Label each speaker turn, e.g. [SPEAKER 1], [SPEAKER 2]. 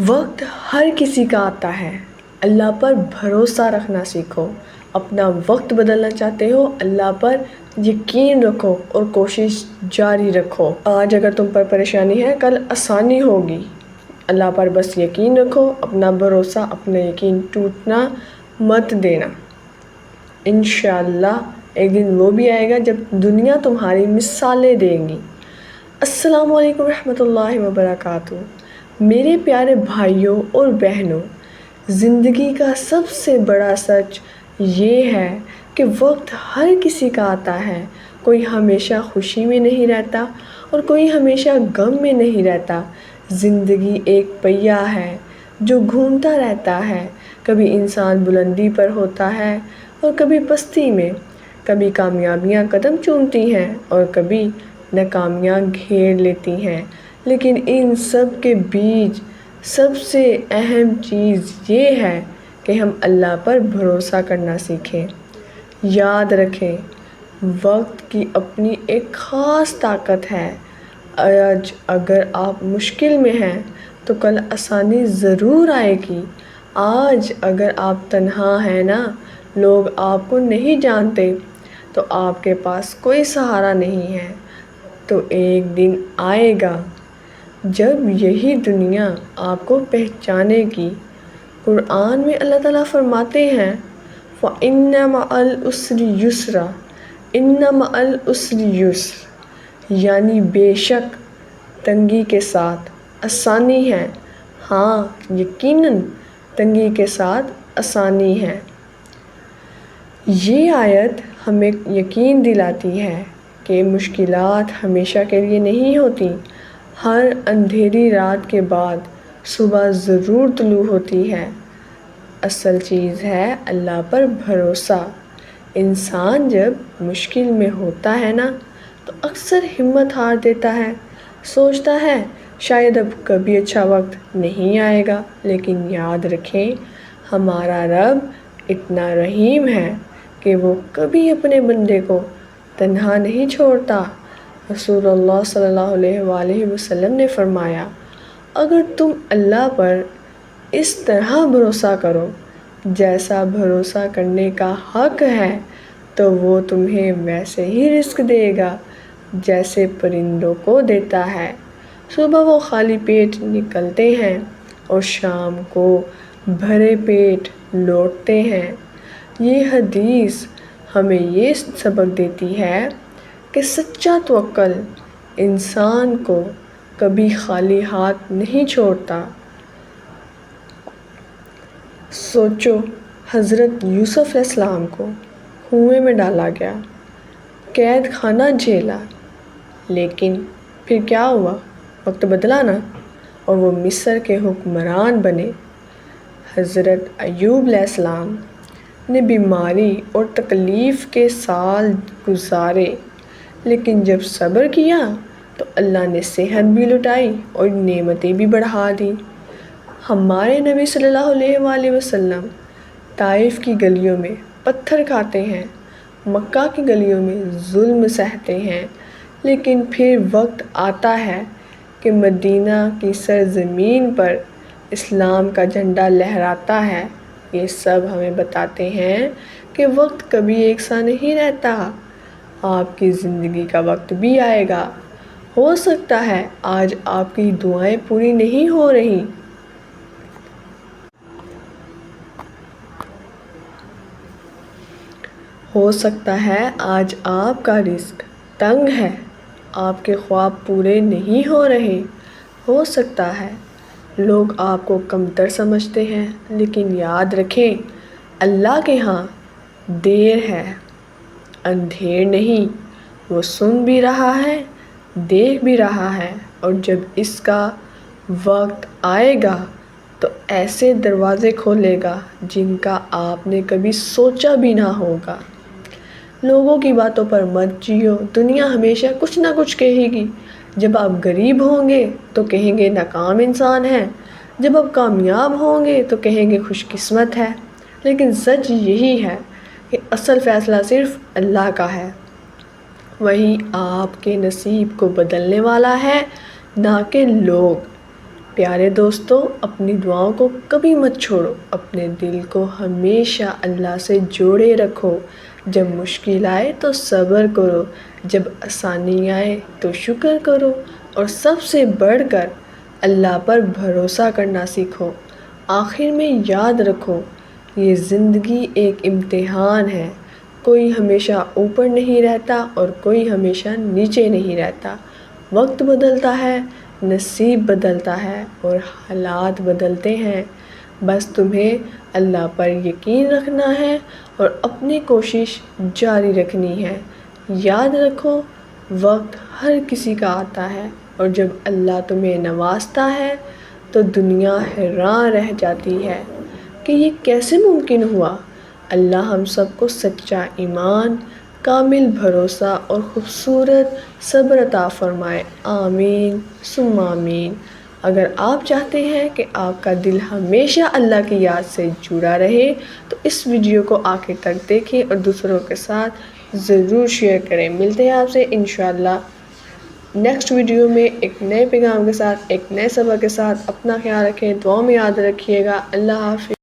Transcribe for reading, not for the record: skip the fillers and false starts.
[SPEAKER 1] وقت ہر کسی کا آتا ہے، اللہ پر بھروسہ رکھنا سیکھو۔ اپنا وقت بدلنا چاہتے ہو، اللہ پر یقین رکھو اور کوشش جاری رکھو۔ آج اگر تم پر پریشانی ہے، کل آسانی ہوگی۔ اللہ پر بس یقین رکھو، اپنا بھروسہ، اپنا یقین ٹوٹنا مت دینا۔ انشاءاللہ ایک دن وہ بھی آئے گا جب دنیا تمہاری مثالیں دے گی۔ السلام علیکم ورحمۃ اللہ وبرکاتہ۔ میرے پیارے بھائیوں اور بہنوں، زندگی کا سب سے بڑا سچ یہ ہے کہ وقت ہر کسی کا آتا ہے۔ کوئی ہمیشہ خوشی میں نہیں رہتا اور کوئی ہمیشہ غم میں نہیں رہتا۔ زندگی ایک پہیہ ہے جو گھومتا رہتا ہے۔ کبھی انسان بلندی پر ہوتا ہے اور کبھی پستی میں، کبھی کامیابیاں قدم چومتی ہیں اور کبھی ناکامیاں گھیر لیتی ہیں، لیکن ان سب کے بیچ سب سے اہم چیز یہ ہے کہ ہم اللہ پر بھروسہ کرنا سیکھیں۔ یاد رکھیں، وقت کی اپنی ایک خاص طاقت ہے۔ آج اگر آپ مشکل میں ہیں تو کل آسانی ضرور آئے گی۔ آج اگر آپ تنہا ہیں نا، لوگ آپ کو نہیں جانتے، تو آپ کے پاس کوئی سہارا نہیں ہے، تو ایک دن آئے گا جب یہی دنیا آپ کو پہچانے گی۔ قرآن میں اللہ تعالیٰ فرماتے ہیں فَإِنَّ مَعَ الْعُسْرِ يُسْرًا، إِنَّ مَعَ الْعُسْرِ يُسْرًا، یعنی بے شک تنگی کے ساتھ آسانی ہے۔ ہاں، یقیناً تنگی کے ساتھ آسانی ہے۔ یہ آیت ہمیں یقین دلاتی ہے کہ مشکلات ہمیشہ کے لیے نہیں ہوتی۔ ہر اندھیری رات کے بعد صبح ضرور طلوع ہوتی ہے۔ اصل چیز ہے اللہ پر بھروسہ۔ انسان جب مشکل میں ہوتا ہے نا، تو اکثر ہمت ہار دیتا ہے، سوچتا ہے شاید اب کبھی اچھا وقت نہیں آئے گا، لیکن یاد رکھیں ہمارا رب اتنا رحیم ہے کہ وہ کبھی اپنے بندے کو تنہا نہیں چھوڑتا۔ رسول اللہ صلی اللہ علیہ وآلہ وسلم نے فرمایا، اگر تم اللہ پر اس طرح بھروسہ کرو جیسا بھروسہ کرنے کا حق ہے، تو وہ تمہیں ویسے ہی رزق دے گا جیسے پرندوں کو دیتا ہے۔ صبح وہ خالی پیٹ نکلتے ہیں اور شام کو بھرے پیٹ لوٹتے ہیں۔ یہ حدیث ہمیں یہ سبق دیتی ہے کہ سچا توکل انسان کو کبھی خالی ہاتھ نہیں چھوڑتا۔ سوچو، حضرت یوسف علیہ السلام کو کنویں میں ڈالا گیا، قید خانہ جھیلا، لیکن پھر کیا ہوا؟ وقت بدلا نا، اور وہ مصر کے حکمران بنے۔ حضرت ایوب علیہ السلام نے بیماری اور تکلیف کے سال گزارے، لیکن جب صبر کیا تو اللہ نے صحت بھی لٹائی اور نعمتیں بھی بڑھا دی۔ ہمارے نبی صلی اللہ علیہ وآلہ وسلم طائف کی گلیوں میں پتھر کھاتے ہیں، مکہ کی گلیوں میں ظلم سہتے ہیں، لیکن پھر وقت آتا ہے کہ مدینہ کی سرزمین پر اسلام کا جھنڈا لہراتا ہے۔ یہ سب ہمیں بتاتے ہیں کہ وقت کبھی ایک سا نہیں رہتا۔ آپ کی زندگی کا وقت بھی آئے گا۔ ہو سکتا ہے آج آپ کی دعائیں پوری نہیں ہو رہی، ہو سکتا ہے آج آپ کا رزق تنگ ہے، آپ کے خواب پورے نہیں ہو رہے، ہو سکتا ہے لوگ آپ کو کمتر سمجھتے ہیں، لیکن یاد رکھیں اللہ کے ہاں دیر ہے، اندھیر نہیں۔ وہ سن بھی رہا ہے، دیکھ بھی رہا ہے، اور جب اس کا وقت آئے گا تو ایسے دروازے کھولے گا جن کا آپ نے کبھی سوچا بھی نہ ہوگا۔ لوگوں کی باتوں پر مت جیو، دنیا ہمیشہ کچھ نہ کچھ کہے گی۔ جب آپ غریب ہوں گے تو کہیں گے ناکام انسان ہے، جب آپ کامیاب ہوں گے تو کہیں گے خوش قسمت ہے، لیکن سچ یہی ہے کہ اصل فیصلہ صرف اللہ کا ہے۔ وہی آپ کے نصیب کو بدلنے والا ہے، نہ کہ لوگ۔ پیارے دوستوں، اپنی دعاؤں کو کبھی مت چھوڑو، اپنے دل کو ہمیشہ اللہ سے جوڑے رکھو۔ جب مشکل آئے تو صبر کرو، جب آسانی آئے تو شکر کرو، اور سب سے بڑھ کر اللہ پر بھروسہ کرنا سیکھو۔ آخر میں یاد رکھو، یہ زندگی ایک امتحان ہے، کوئی ہمیشہ اوپر نہیں رہتا اور کوئی ہمیشہ نیچے نہیں رہتا۔ وقت بدلتا ہے، نصیب بدلتا ہے اور حالات بدلتے ہیں، بس تمہیں اللہ پر یقین رکھنا ہے اور اپنی کوشش جاری رکھنی ہے۔ یاد رکھو، وقت ہر کسی کا آتا ہے، اور جب اللہ تمہیں نوازتا ہے تو دنیا حیران رہ جاتی ہے کہ یہ کیسے ممکن ہوا۔ اللہ ہم سب کو سچا ایمان، کامل بھروسہ اور خوبصورت صبر عطا فرمائے، آمین ثم آمین۔ اگر آپ چاہتے ہیں کہ آپ کا دل ہمیشہ اللہ کی یاد سے جڑا رہے تو اس ویڈیو کو آخر تک دیکھیں اور دوسروں کے ساتھ ضرور شیئر کریں۔ ملتے ہیں آپ سے انشاءاللہ نیکسٹ ویڈیو میں ایک نئے پیغام کے ساتھ، ایک نئے سبق کے ساتھ۔ اپنا خیال رکھیں، دعاؤں میں یاد رکھیے گا۔ اللہ حافظ۔